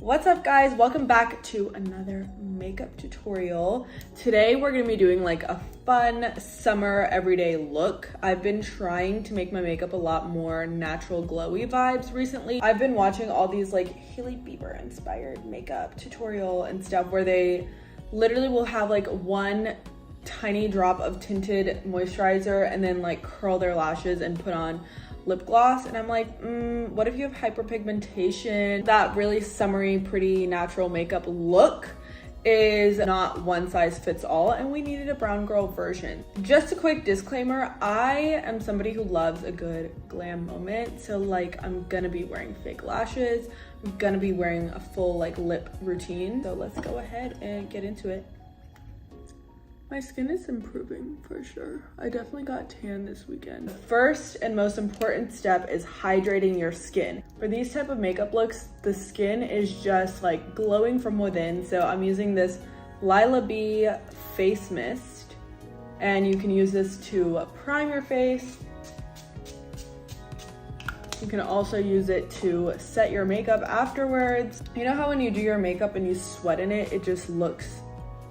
What's up guys, welcome back to another makeup tutorial. Today we're gonna be doing like a fun summer everyday look. I've been trying to make my makeup a lot more natural glowy vibes recently. I've been watching all these like Hailey Bieber inspired makeup tutorial and stuff where they literally will have like one tiny drop of tinted moisturizer and then like curl their lashes and put on lip gloss, and I'm like, what if you have hyperpigmentation? That really summery, pretty natural makeup look is not one size fits all, and we needed a brown girl version. Just a quick disclaimer, I am somebody who loves a good glam moment, so like I'm gonna be wearing fake lashes, I'm gonna be wearing a full like lip routine, so let's go ahead and get into it. My skin is improving for sure. I definitely got tan this weekend. The first and most important step is hydrating your skin. For these type of makeup looks, the skin is just like glowing from within. So I'm using this Lila B face mist, and you can use this to prime your face. You can also use it to set your makeup afterwards. You know how when you do your makeup and you sweat in it, it just looks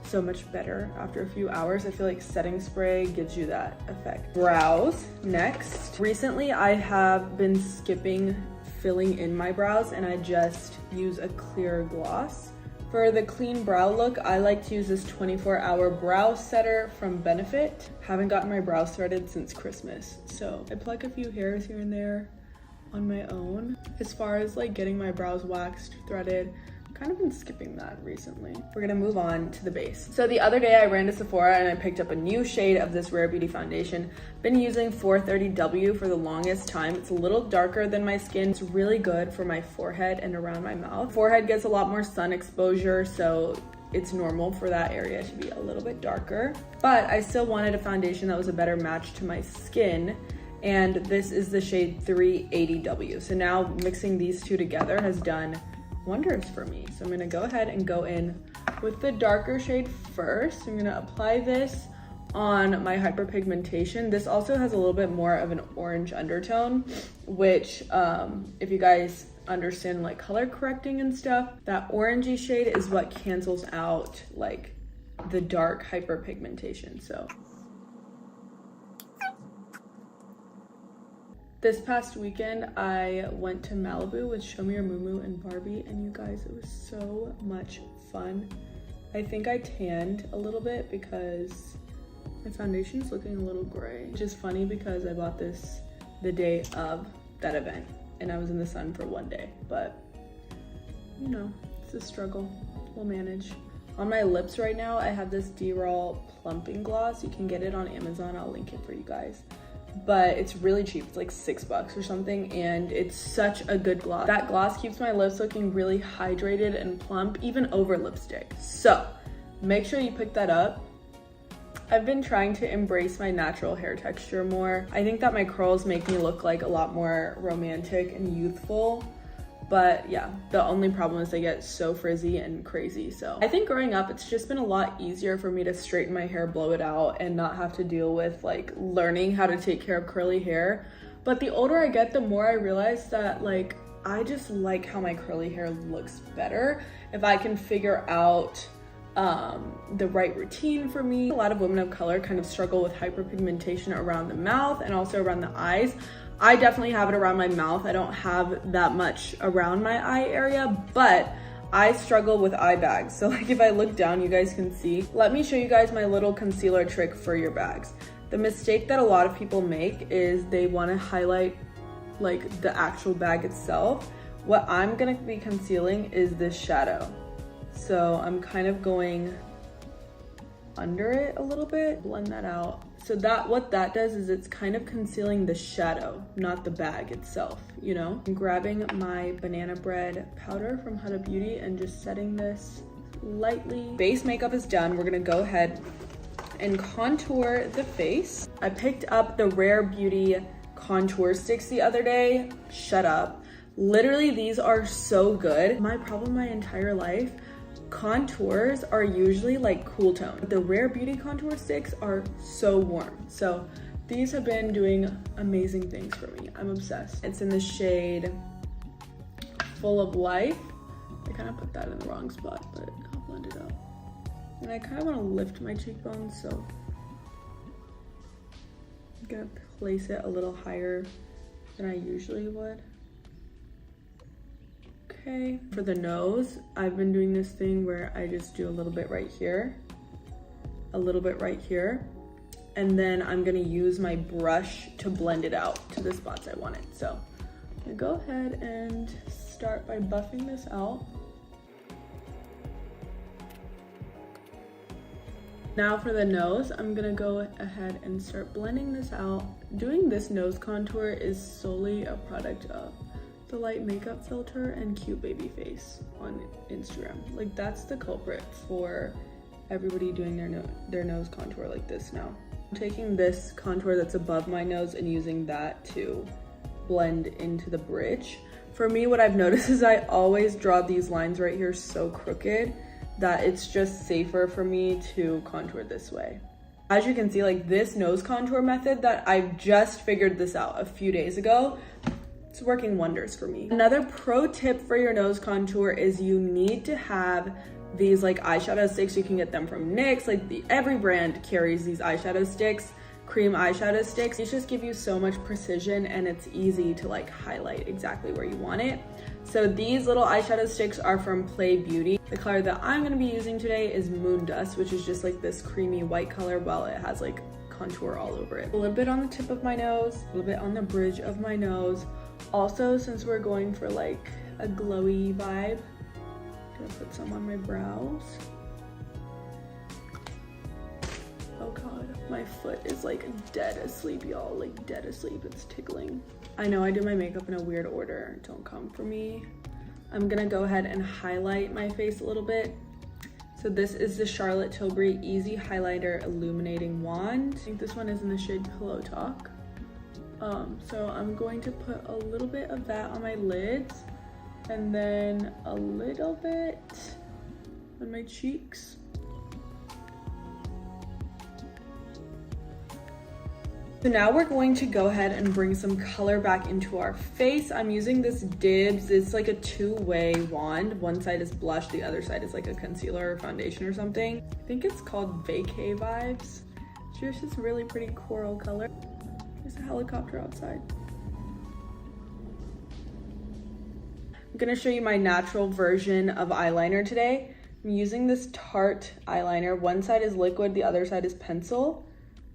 so much better after a few hours? I feel like setting spray gives you that effect. Brows next. Recently I have been skipping filling in my brows and I just use a clear gloss. For the clean brow look, I like to use this 24-hour brow setter from Benefit. Haven't gotten my brows threaded since Christmas, so I pluck a few hairs here and there on my own. As far as like getting my brows waxed, threaded, kind of been skipping that recently. We're gonna move on to the base. So the other day I ran to Sephora and I picked up a new shade of this Rare Beauty foundation. Been using 430W for the longest time. It's a little darker than my skin. It's really good for my forehead and around my mouth. Forehead gets a lot more sun exposure, so it's normal for that area to be a little bit darker. But I still wanted a foundation that was a better match to my skin, and this is the shade 380W. So now mixing these two together has done wonders for me. So I'm gonna go ahead and go in with the darker shade first. I'm gonna apply this on my hyperpigmentation. This also has a little bit more of an orange undertone, which if you guys understand like color correcting and stuff, that orangey shade is what cancels out like the dark hyperpigmentation. So this past weekend, I went to Malibu with Show Me Your Mumu and Barbie, and you guys, it was so much fun. I think I tanned a little bit because my foundation is looking a little gray, which is funny because I bought this the day of that event, and I was in the sun for one day, but you know, it's a struggle. We'll manage. On my lips right now, I have this D-Raw plumping gloss. You can get it on Amazon. I'll link it for you guys. But it's really cheap. It's like $6 or something, and it's such a good gloss. That gloss keeps my lips looking really hydrated and plump, even over lipstick. So make sure you pick that up. I've been trying to embrace my natural hair texture more. I think that my curls make me look like a lot more romantic and youthful. But yeah, the only problem is they get so frizzy and crazy. So I think growing up, it's just been a lot easier for me to straighten my hair, blow it out, and not have to deal with like learning how to take care of curly hair. But the older I get, the more I realize that like, I just like how my curly hair looks better if I can figure out the right routine for me. A lot of women of color kind of struggle with hyperpigmentation around the mouth and also around the eyes. I definitely have it around my mouth. I don't have that much around my eye area, but I struggle with eye bags. So like if I look down, you guys can see. Let me show you guys my little concealer trick for your bags. The mistake that a lot of people make is they want to highlight like the actual bag itself. What I'm gonna be concealing is this shadow. So I'm kind of going under it a little bit, blend that out. So that what that does is it's kind of concealing the shadow, not the bag itself, you know? I'm grabbing my banana bread powder from Huda Beauty and just setting this lightly. Base makeup is done. We're gonna go ahead and contour the face. I picked up the Rare Beauty contour sticks the other day. Shut up. Literally, these are so good. My problem my entire life, contours are usually like cool tone. The Rare Beauty contour sticks are so warm. So these have been doing amazing things for me. I'm obsessed. It's in the shade Full of Life. I kind of put that in the wrong spot, but I'll blend it out. And I kind of want to lift my cheekbones, so I'm gonna place it a little higher than I usually would. Okay, for the nose, I've been doing this thing where I just do a little bit right here, a little bit right here, and then I'm gonna use my brush to blend it out to the spots I want it. So I'm gonna go ahead and start by buffing this out. Now for the nose, I'm gonna go ahead and start blending this out. Doing this nose contour is solely a product of the light makeup filter and cute baby face on Instagram. Like, that's the culprit for everybody doing their nose contour like this now. I'm taking this contour that's above my nose and using that to blend into the bridge. For me, what I've noticed is I always draw these lines right here so crooked that it's just safer for me to contour this way. As you can see, like, this nose contour method that I've just figured this out a few days ago, it's working wonders for me. Another pro tip for your nose contour is you need to have these like eyeshadow sticks. You can get them from NYX. Like, every brand carries these eyeshadow sticks, cream eyeshadow sticks. These just give you so much precision, and it's easy to like highlight exactly where you want it. So these little eyeshadow sticks are from Play Beauty. The color that I'm gonna be using today is Moon Dust, which is just like this creamy white color, while it has like contour all over it. A little bit on the tip of my nose, a little bit on the bridge of my nose. Also, since we're going for like a glowy vibe, I'm gonna put some on my brows. Oh God, my foot is like dead asleep, y'all, like dead asleep, it's tickling. I know I do my makeup in a weird order, don't come for me. I'm gonna go ahead and highlight my face a little bit. So this is the Charlotte Tilbury Easy Highlighter Illuminating Wand. I think this one is in the shade Pillow Talk. So I'm going to put a little bit of that on my lids, and then a little bit on my cheeks. So now we're going to go ahead and bring some color back into our face. I'm using this Dibs. It's like a two-way wand. One side is blush, the other side is like a concealer or foundation or something. I think it's called Vacay Vibes. It's just this really pretty coral color. There's a helicopter outside. I'm gonna show you my natural version of eyeliner today. I'm using this Tarte eyeliner. One side is liquid, the other side is pencil.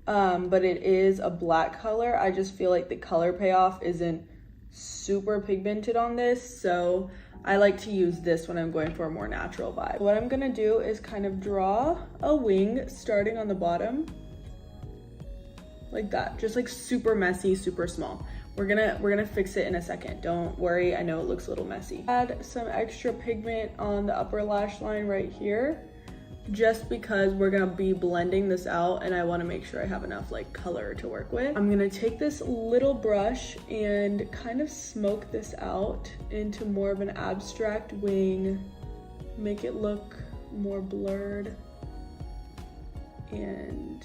But it is a black color. I just feel like the color payoff isn't super pigmented on this, so I like to use this when I'm going for a more natural vibe. What I'm gonna do is kind of draw a wing starting on the bottom, like that, just like super messy, super small. We're gonna fix it in a second. Don't worry, I know it looks a little messy. Add some extra pigment on the upper lash line right here, just because we're gonna be blending this out and I wanna make sure I have enough like color to work with. I'm gonna take this little brush and kind of smoke this out into more of an abstract wing, make it look more blurred. And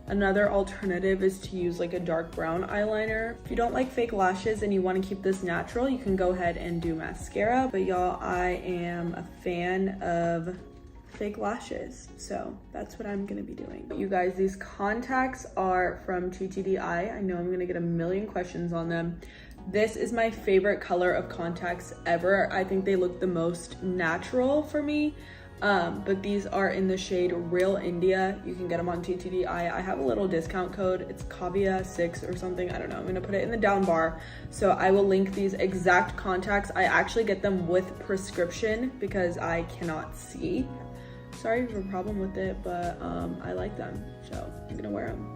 another alternative is to use like a dark brown eyeliner. If you don't like fake lashes and you want to keep this natural, you can go ahead and do mascara. But y'all, I am a fan of fake lashes, so that's what I'm gonna be doing. You guys, these contacts are from TTDI. I know I'm gonna get a million questions on them. This is my favorite color of contacts ever. I think they look the most natural for me. But these are in the shade Real India. You can get them on TTDI. I have a little discount code. It's Kavia6 or something. I don't know. I'm gonna put it in the down bar. So I will link these exact contacts. I actually get them with prescription because I cannot see. Sorry if you have a problem with it, but I like them. So I'm gonna wear them.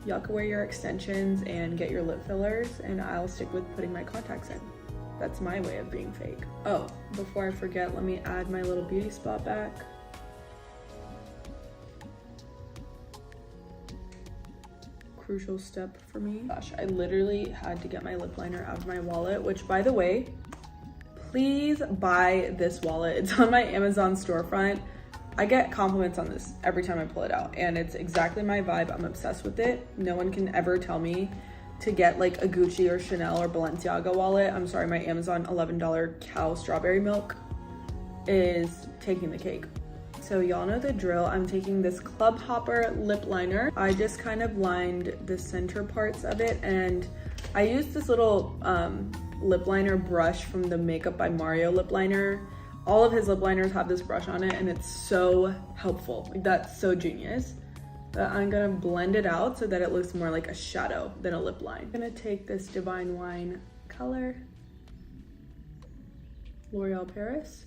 Y'all can wear your extensions and get your lip fillers, and I'll stick with putting my contacts in. That's my way of being fake. Oh, before I forget, let me add my little beauty spot back. Crucial step for me. Gosh, I literally had to get my lip liner out of my wallet, which, by the way, please buy this wallet. It's on my Amazon storefront. I get compliments on this every time I pull it out, and it's exactly my vibe. I'm obsessed with it. No one can ever tell me to get like a Gucci or Chanel or Balenciaga wallet. I'm sorry, my Amazon $11 cow strawberry milk is taking the cake. So y'all know the drill. I'm taking this Club Hopper lip liner. I just kind of lined the center parts of it, and I used this little lip liner brush from the Makeup by Mario lip liner. All of his lip liners have this brush on it, and it's so helpful. Like, that's so genius. But I'm gonna blend it out so that it looks more like a shadow than a lip line. I'm gonna take this Divine Wine color, L'Oreal Paris.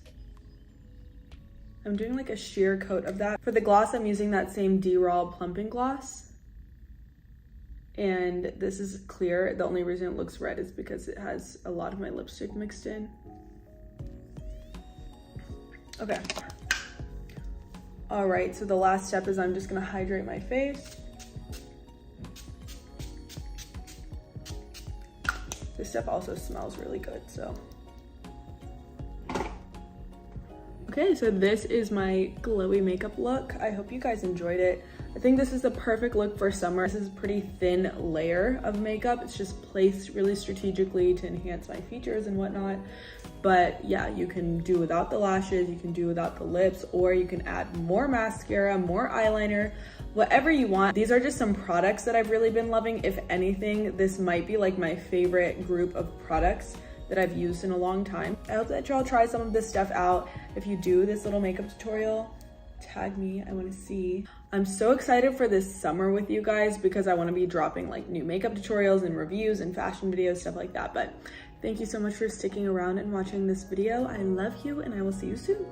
I'm doing like a sheer coat of that. For the gloss, I'm using that same D-Raw plumping gloss. And this is clear. The only reason it looks red is because it has a lot of my lipstick mixed in. Okay. All right, so the last step is I'm just gonna hydrate my face. This stuff also smells really good, so. Okay, so this is my glowy makeup look. I hope you guys enjoyed it. I think this is the perfect look for summer. This is a pretty thin layer of makeup. It's just placed really strategically to enhance my features and whatnot. But yeah, you can do without the lashes, you can do without the lips, or you can add more mascara, more eyeliner, whatever you want. These are just some products that I've really been loving. If anything, this might be like my favorite group of products that I've used in a long time. I hope that y'all try some of this stuff out. If you do this little makeup tutorial, tag me, I wanna see. I'm so excited for this summer with you guys because I wanna be dropping like new makeup tutorials and reviews and fashion videos, stuff like that. But thank you so much for sticking around and watching this video. I love you, and I will see you soon.